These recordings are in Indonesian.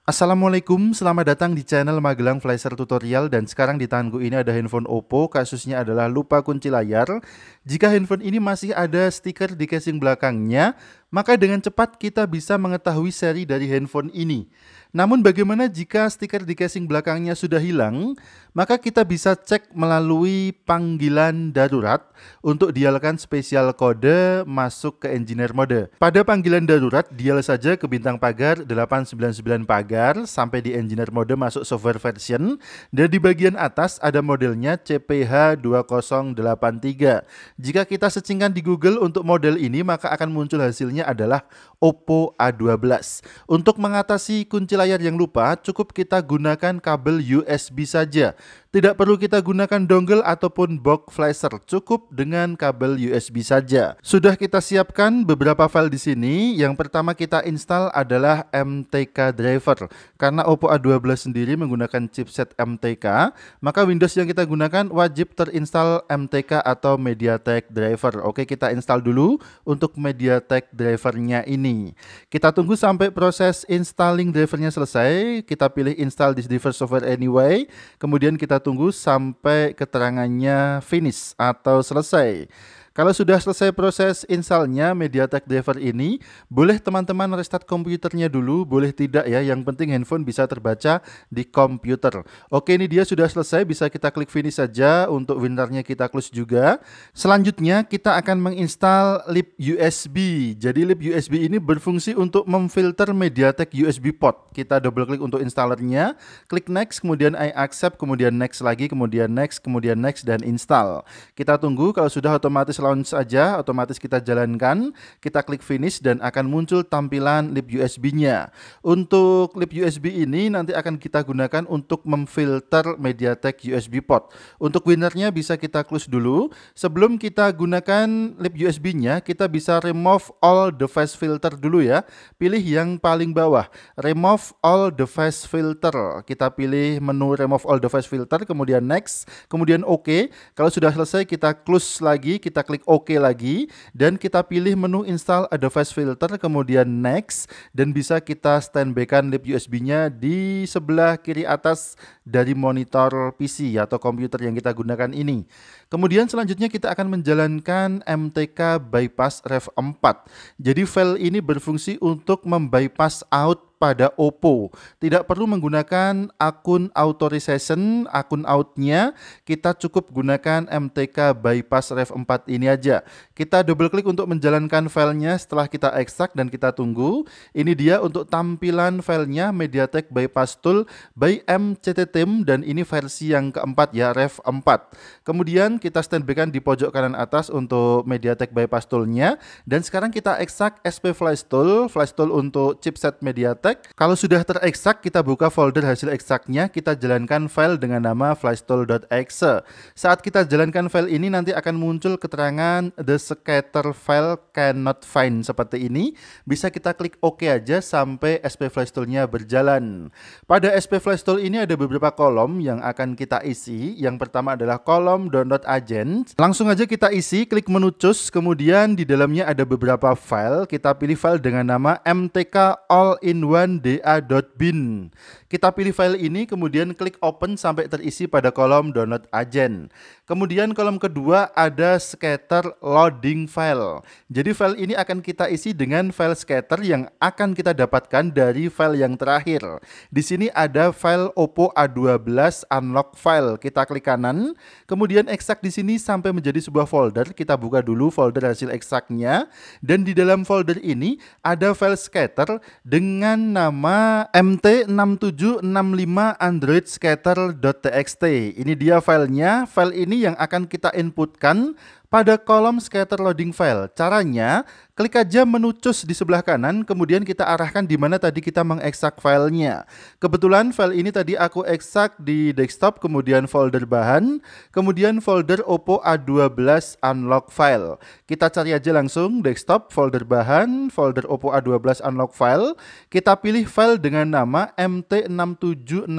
Assalamualaikum, selamat datang di channel Magelang Flasher Tutorial. Dan sekarang di tanganku ini ada handphone Oppo, kasusnya adalah lupa kunci layar. Jika handphone ini masih ada stiker di casing belakangnya, maka dengan cepat kita bisa mengetahui seri dari handphone ini. Namun bagaimana jika stiker di casing belakangnya sudah hilang? Maka kita bisa cek melalui panggilan darurat untuk dialkan spesial kode masuk ke engineer mode. Pada panggilan darurat, dial saja ke bintang pagar 899 pagar sampai di engineer mode masuk software version, dan di bagian atas ada modelnya CPH2083. Jika kita searchingkan di Google untuk model ini, maka akan muncul hasilnya adalah Oppo A12. Untuk mengatasi kunci layar yang lupa, cukup kita gunakan kabel USB saja. Tidak perlu kita gunakan dongle ataupun box flasher, cukup dengan kabel USB saja. Sudah kita siapkan beberapa file di sini. Yang pertama kita install adalah MTK driver. Karena Oppo A12 sendiri menggunakan chipset MTK, maka Windows yang kita gunakan wajib terinstall MTK atau MediaTek driver. Oke, kita install dulu untuk MediaTek drivernya ini. Kita tunggu sampai proses installing drivernya selesai. Kita pilih install this driver software anyway. Kemudian kita tunggu sampai keterangannya finish atau selesai. Kalau sudah selesai proses installnya MediaTek driver ini, boleh teman-teman restart komputernya dulu, boleh tidak ya, yang penting handphone bisa terbaca di komputer. Oke, ini dia sudah selesai, bisa kita klik finish saja. Untuk WinRAR-nya kita close juga. Selanjutnya kita akan menginstal lip USB. Jadi lip USB ini berfungsi untuk memfilter MediaTek USB port. Kita double klik untuk installernya, klik next, kemudian I accept, kemudian next lagi, kemudian next, dan install. Kita tunggu. Kalau sudah otomatis launch saja, otomatis kita jalankan, kita klik finish dan akan muncul tampilan lip USB-nya. Untuk lip USB ini nanti akan kita gunakan untuk memfilter MediaTek USB port. Untuk WinRAR-nya bisa kita close dulu. Sebelum kita gunakan lip USB-nya, kita bisa remove all device filter dulu ya. Pilih yang paling bawah, remove all device filter. Kita pilih menu remove all device filter, kemudian next, kemudian OK. Kalau sudah selesai kita close lagi, kita klik OK lagi, dan kita pilih menu install a device filter, kemudian next, dan bisa kita standby-kan lip USB-nya di sebelah kiri atas dari monitor PC atau komputer yang kita gunakan ini. Kemudian selanjutnya kita akan menjalankan MTK bypass ref 4. Jadi file ini berfungsi untuk membypass out pada Oppo. Tidak perlu menggunakan akun authorization, akun outnya, kita cukup gunakan MTK bypass ref 4 ini aja. Kita double klik untuk menjalankan filenya setelah kita ekstrak dan kita tunggu. Ini dia untuk tampilan filenya MediaTek bypass tool by MCTTeam, dan ini versi yang keempat ya, ref 4. Kemudian kita standby-kan di pojok kanan atas untuk MediaTek bypass toolnya, dan sekarang kita ekstrak SP flash tool untuk chipset MediaTek. Kalau sudah terekstrak, kita buka folder hasil ekstraknya, kita jalankan file dengan nama flashtool.exe. Saat kita jalankan file ini nanti akan muncul keterangan the scatter file cannot find seperti ini. Bisa kita klik OK aja sampai SP flash tool-nya berjalan. Pada SP flash tool ini ada beberapa kolom yang akan kita isi. Yang pertama adalah kolom download agent. Langsung aja kita isi, klik menu choose, kemudian di dalamnya ada beberapa file. Kita pilih file dengan nama mtk all-in-one da.bin. Kita pilih file ini, kemudian klik open sampai terisi pada kolom download agent. Kemudian kolom kedua ada scatter loading file. Jadi file ini akan kita isi dengan file scatter yang akan kita dapatkan dari file yang terakhir. Di sini ada file Oppo A12 unlock file. Kita klik kanan, kemudian ekstrak di sini sampai menjadi sebuah folder. Kita buka dulu folder hasil ekstraknya, dan di dalam folder ini ada file scatter dengan nama mt6765 android scatter.txt. Ini dia filenya. File ini yang akan kita inputkan pada kolom scatter loading file. Caranya, klik aja menu choose di sebelah kanan, kemudian kita arahkan di mana tadi kita mengekstrak filenya. Kebetulan file ini tadi aku ekstrak di desktop, kemudian folder bahan, kemudian folder Oppo A12 unlock file. Kita cari aja langsung desktop, folder bahan, folder Oppo A12 unlock file. Kita pilih file dengan nama mt6765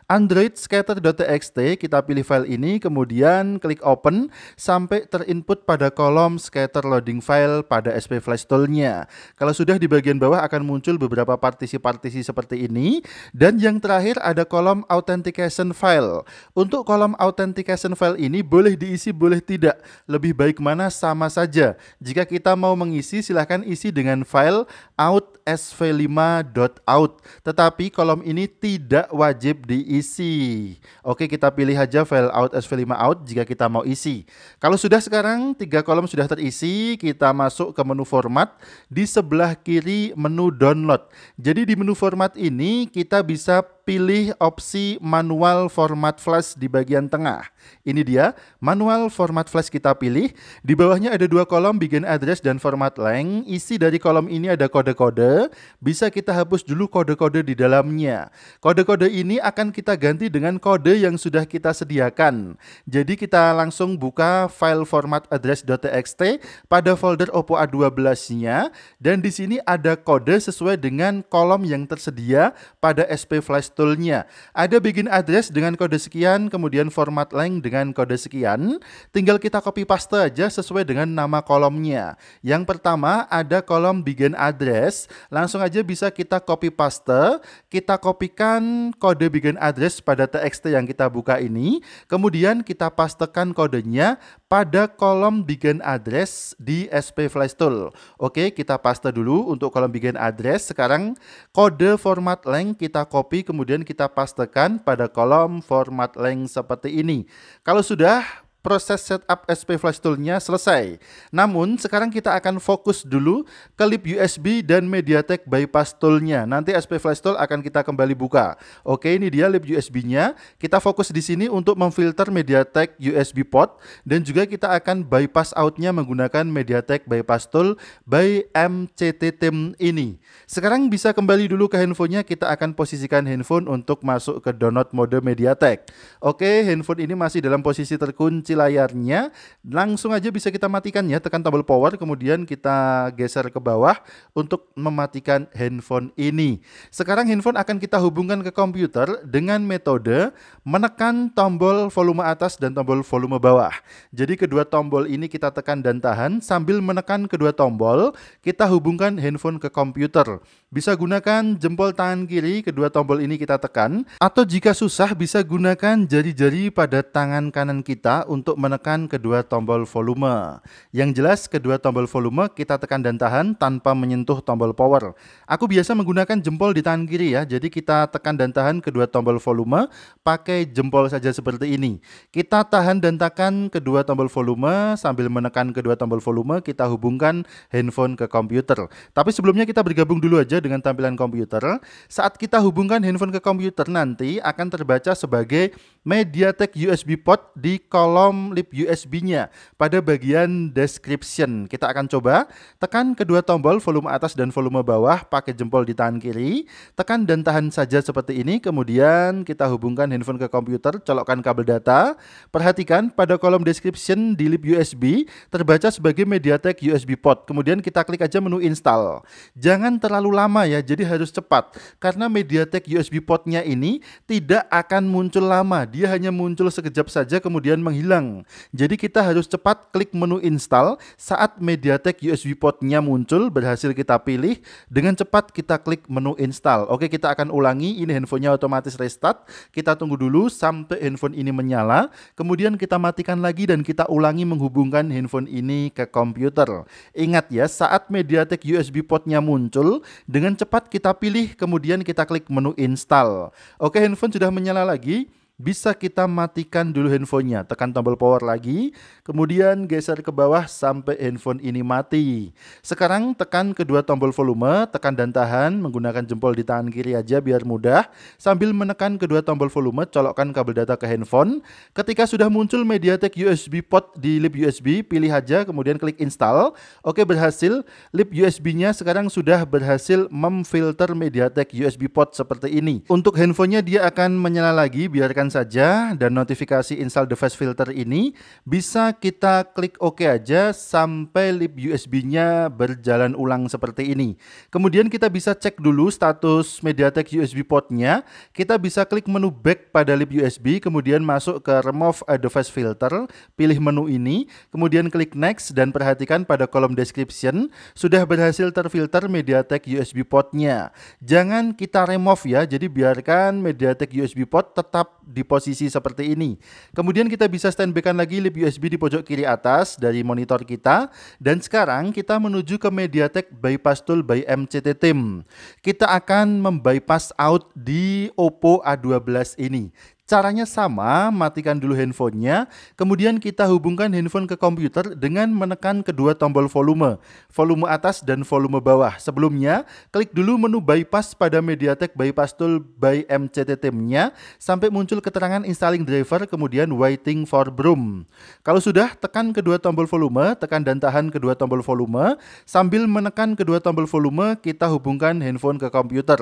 android scatter.txt. Kita pilih file ini, kemudian klik open sampai sampai terinput pada kolom scatter loading file pada SP Flash Tool-nya. Kalau sudah, di bagian bawah akan muncul beberapa partisi-partisi seperti ini. Dan yang terakhir ada kolom authentication file. Untuk kolom authentication file ini boleh diisi, boleh tidak. Lebih baik mana, sama saja. Jika kita mau mengisi, silahkan isi dengan file out.sv5.out. Tetapi kolom ini tidak wajib diisi. Oke, kita pilih aja file out.sv5.out jika kita mau isi. Kalau sudah, sekarang 3 kolom sudah terisi, kita masuk ke menu format. Di sebelah kiri menu download. Jadi di menu format ini kita bisa pilih opsi manual format flash di bagian tengah. Ini dia, manual format flash kita pilih. Di bawahnya ada 2 kolom, begin address dan format length. Isi dari kolom ini ada kode-kode. Bisa kita hapus dulu kode-kode di dalamnya. Kode-kode ini akan kita ganti dengan kode yang sudah kita sediakan. Jadi kita langsung buka file format address.txt pada folder Oppo A12-nya, dan di sini ada kode sesuai dengan kolom yang tersedia pada SP Flash Tool-nya. Ada begin address dengan kode sekian, kemudian format length dengan kode sekian. Tinggal kita copy paste aja sesuai dengan nama kolomnya. Yang pertama ada kolom begin address, langsung aja bisa kita copy paste. Kita kopikan kode begin address pada txt yang kita buka ini, kemudian kita pastekan kodenya pada kolom begin address di SP Flash Tool. Oke, kita paste dulu untuk kolom begin address. Sekarang kode format length kita copy, kemudian kita pastekan pada kolom format length seperti ini. Kalau sudah, proses setup SP Flash Tool-nya selesai. Namun sekarang kita akan fokus dulu ke lip USB dan MediaTek Bypass Tool-nya. Nanti SP Flash Tool akan kita kembali buka. Oke, ini dia lip USB-nya. Kita fokus di sini untuk memfilter MediaTek USB port, dan juga kita akan bypass out-nya menggunakan MediaTek Bypass Tool by MCT-Team ini. Sekarang bisa kembali dulu ke handphonenya. Kita akan posisikan handphone untuk masuk ke download mode MediaTek. Oke, handphone ini masih dalam posisi terkunci layarnya. Langsung aja bisa kita matikan ya, tekan tombol power, kemudian kita geser ke bawah untuk mematikan handphone ini. Sekarang handphone akan kita hubungkan ke komputer dengan metode menekan tombol volume atas dan tombol volume bawah. Jadi kedua tombol ini kita tekan dan tahan, sambil menekan kedua tombol kita hubungkan handphone ke komputer. Bisa gunakan jempol tangan kiri, kedua tombol ini kita tekan, atau jika susah bisa gunakan jari-jari pada tangan kanan kita untuk menekan kedua tombol volume. Yang jelas kedua tombol volume kita tekan dan tahan tanpa menyentuh tombol power. Aku biasa menggunakan jempol di tangan kiri ya, jadi kita tekan dan tahan kedua tombol volume pakai jempol saja seperti ini. Kita tahan dan tekan kedua tombol volume sambil menekan kedua tombol volume, kita hubungkan handphone ke komputer. Tapi sebelumnya kita bergabung dulu aja dengan tampilan komputer. Saat kita hubungkan handphone ke komputer nanti akan terbaca sebagai MediaTek USB port di kolom lip USB-nya pada bagian description. Kita akan coba tekan kedua tombol volume atas dan volume bawah pakai jempol di tangan kiri, tekan dan tahan saja seperti ini, kemudian kita hubungkan handphone ke komputer, colokkan kabel data. Perhatikan pada kolom description di lip USB terbaca sebagai MediaTek USB port. Kemudian kita klik aja menu install. Jangan terlalu lama ya, jadi harus cepat karena MediaTek USB port-nya ini tidak akan muncul lama, dia hanya muncul sekejap saja kemudian menghilang. Jadi kita harus cepat klik menu install. Saat MediaTek USB port-nya muncul, berhasil kita pilih, dengan cepat kita klik menu install. Oke, kita akan ulangi, ini handphonenya otomatis restart. Kita tunggu dulu sampai handphone ini menyala, kemudian kita matikan lagi dan kita ulangi menghubungkan handphone ini ke komputer. Ingat ya, saat MediaTek USB port-nya muncul, dengan cepat kita pilih, kemudian kita klik menu install. Oke, handphone sudah menyala lagi. Bisa kita matikan dulu handphonenya, tekan tombol power lagi, kemudian geser ke bawah sampai handphone ini mati. Sekarang tekan kedua tombol volume, tekan dan tahan menggunakan jempol di tangan kiri aja biar mudah. Sambil menekan kedua tombol volume, colokkan kabel data ke handphone. Ketika sudah muncul MediaTek USB port di lip USB, pilih aja kemudian klik install. Oke, berhasil. Lip USB-nya sekarang sudah berhasil memfilter MediaTek USB port seperti ini. Untuk handphonenya dia akan menyala lagi, biarkan biarkan saja, dan notifikasi install device filter ini bisa kita klik OK aja sampai lip USB-nya berjalan ulang seperti ini. Kemudian kita bisa cek dulu status MediaTek USB portnya. Kita bisa klik menu back pada lip USB, kemudian masuk ke remove a device filter, pilih menu ini, kemudian klik next dan perhatikan pada kolom description sudah berhasil terfilter MediaTek USB portnya. Jangan kita remove ya, jadi biarkan MediaTek USB port tetap di posisi seperti ini. Kemudian kita bisa standby-kan lagi lip USB di pojok kiri atas dari monitor kita, dan sekarang kita menuju ke MediaTek Bypass Tool by MCT Team. Kita akan membypass out di Oppo A12 ini. Caranya sama, matikan dulu handphonenya, kemudian kita hubungkan handphone ke komputer dengan menekan kedua tombol volume atas dan volume bawah. Sebelumnya, klik dulu menu bypass pada MediaTek Bypass Tool by MCT Team-nya sampai muncul keterangan installing driver, kemudian waiting for broom. Kalau sudah, tekan kedua tombol volume, tekan dan tahan kedua tombol volume. Sambil menekan kedua tombol volume, kita hubungkan handphone ke komputer.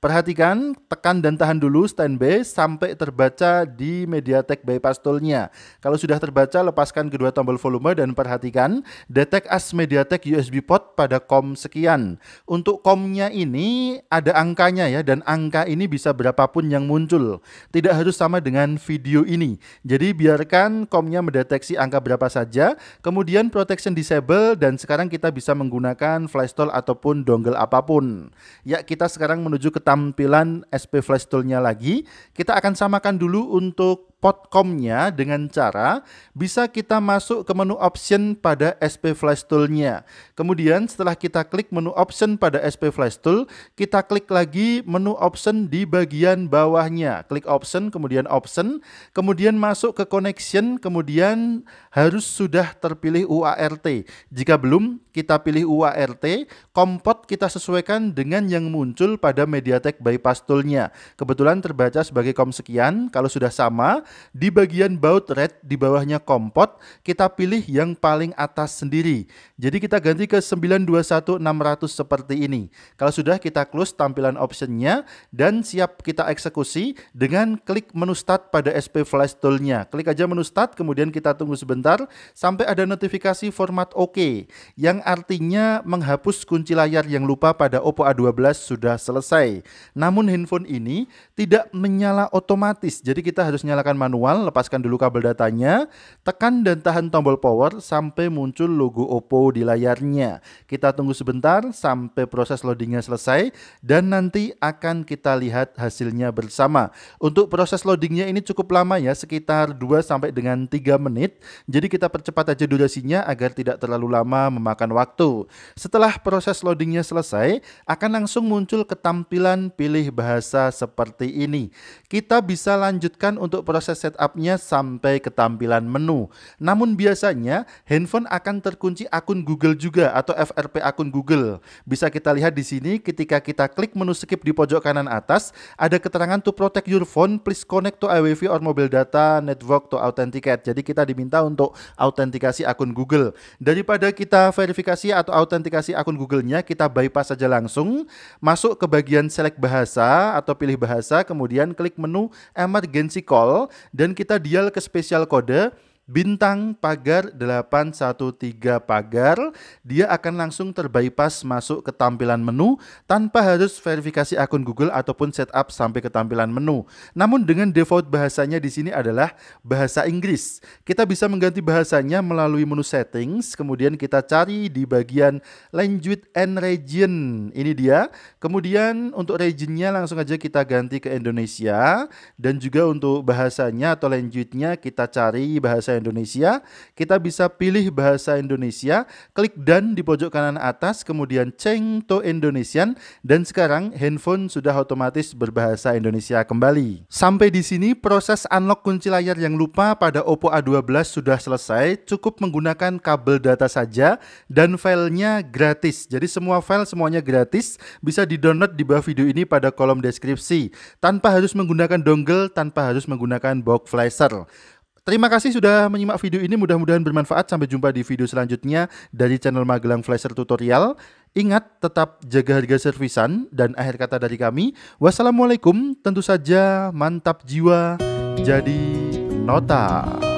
Perhatikan, tekan dan tahan dulu standby sampai terbaca di MediaTek Bypass Tool-nya. Kalau sudah terbaca, lepaskan kedua tombol volume dan perhatikan detect as MediaTek USB port pada COM sekian. Untuk COM-nya ini ada angkanya ya, dan angka ini bisa berapapun yang muncul. Tidak harus sama dengan video ini. Jadi biarkan COM-nya mendeteksi angka berapa saja, kemudian protection disable, dan sekarang kita bisa menggunakan flash tool ataupun dongle apapun. Ya, kita sekarang menuju ke tampilan SP Flash Tool-nya lagi. Kita akan samakan dulu untuk port COM-nya dengan cara bisa kita masuk ke menu option pada SP Flash Tool-nya. Kemudian setelah kita klik menu option pada SP Flash Tool, kita klik lagi menu option di bagian bawahnya. Klik option, kemudian masuk ke connection, kemudian harus sudah terpilih UART. Jika belum, kita pilih UART, COM port kita sesuaikan dengan yang muncul pada MediaTek Bypass Tool-nya. Kebetulan terbaca sebagai COM sekian. Kalau sudah sama, di bagian baut red di bawahnya COM port, kita pilih yang paling atas sendiri. Jadi kita ganti ke 921600 seperti ini. Kalau sudah, kita close tampilan optionnya dan siap kita eksekusi dengan klik menu start pada SP Flash Tool-nya. Klik aja menu start, kemudian kita tunggu sebentar sampai ada notifikasi format OK, yang artinya menghapus kunci layar yang lupa pada Oppo A12 sudah selesai. Namun handphone ini tidak menyala otomatis, jadi kita harus nyalakan manual. Lepaskan dulu kabel datanya, tekan dan tahan tombol power sampai muncul logo Oppo di layarnya. Kita tunggu sebentar sampai proses loadingnya selesai, dan nanti akan kita lihat hasilnya bersama. Untuk proses loadingnya ini cukup lama ya, sekitar 2 sampai dengan 3 menit. Jadi kita percepat aja durasinya agar tidak terlalu lama memakan waktu. Setelah proses loadingnya selesai, akan langsung muncul ketampilan pilih bahasa seperti ini. Kita bisa lanjutkan untuk proses setupnya sampai ke tampilan menu. Namun biasanya handphone akan terkunci akun Google juga atau FRP akun Google. Bisa kita lihat di sini ketika kita klik menu skip di pojok kanan atas, ada keterangan to protect your phone, please connect to iWiFi or mobile data network to authenticate. Jadi kita diminta untuk autentikasi akun Google. Daripada kita verifikasi atau autentikasi akun Google-nya, kita bypass saja langsung, masuk ke bagian select bahasa atau pilih bahasa, kemudian klik menu emergency call, dan kita dial ke spesial kode bintang pagar 813 pagar. Dia akan langsung terbypass masuk ke tampilan menu tanpa harus verifikasi akun Google ataupun setup sampai ke tampilan menu. Namun dengan default bahasanya di sini adalah bahasa Inggris. Kita bisa mengganti bahasanya melalui menu settings, kemudian kita cari di bagian language and region. Ini dia. Kemudian untuk regionnya langsung aja kita ganti ke Indonesia, dan juga untuk bahasanya atau language-nya kita cari bahasa Indonesia. Kita bisa pilih bahasa Indonesia, klik done di pojok kanan atas, kemudian change to Indonesian, dan sekarang handphone sudah otomatis berbahasa Indonesia kembali. Sampai di sini proses unlock kunci layar yang lupa pada Oppo A12 sudah selesai. Cukup menggunakan kabel data saja dan filenya gratis. Jadi semua file semuanya gratis, bisa di-download di bawah video ini pada kolom deskripsi. Tanpa harus menggunakan dongle, tanpa harus menggunakan box flasher. Terima kasih sudah menyimak video ini, mudah-mudahan bermanfaat. Sampai jumpa di video selanjutnya dari channel Magelang Flasher Tutorial. Ingat, tetap jaga harga servisan, dan akhir kata dari kami, wassalamualaikum, tentu saja mantap jiwa. jadi nota.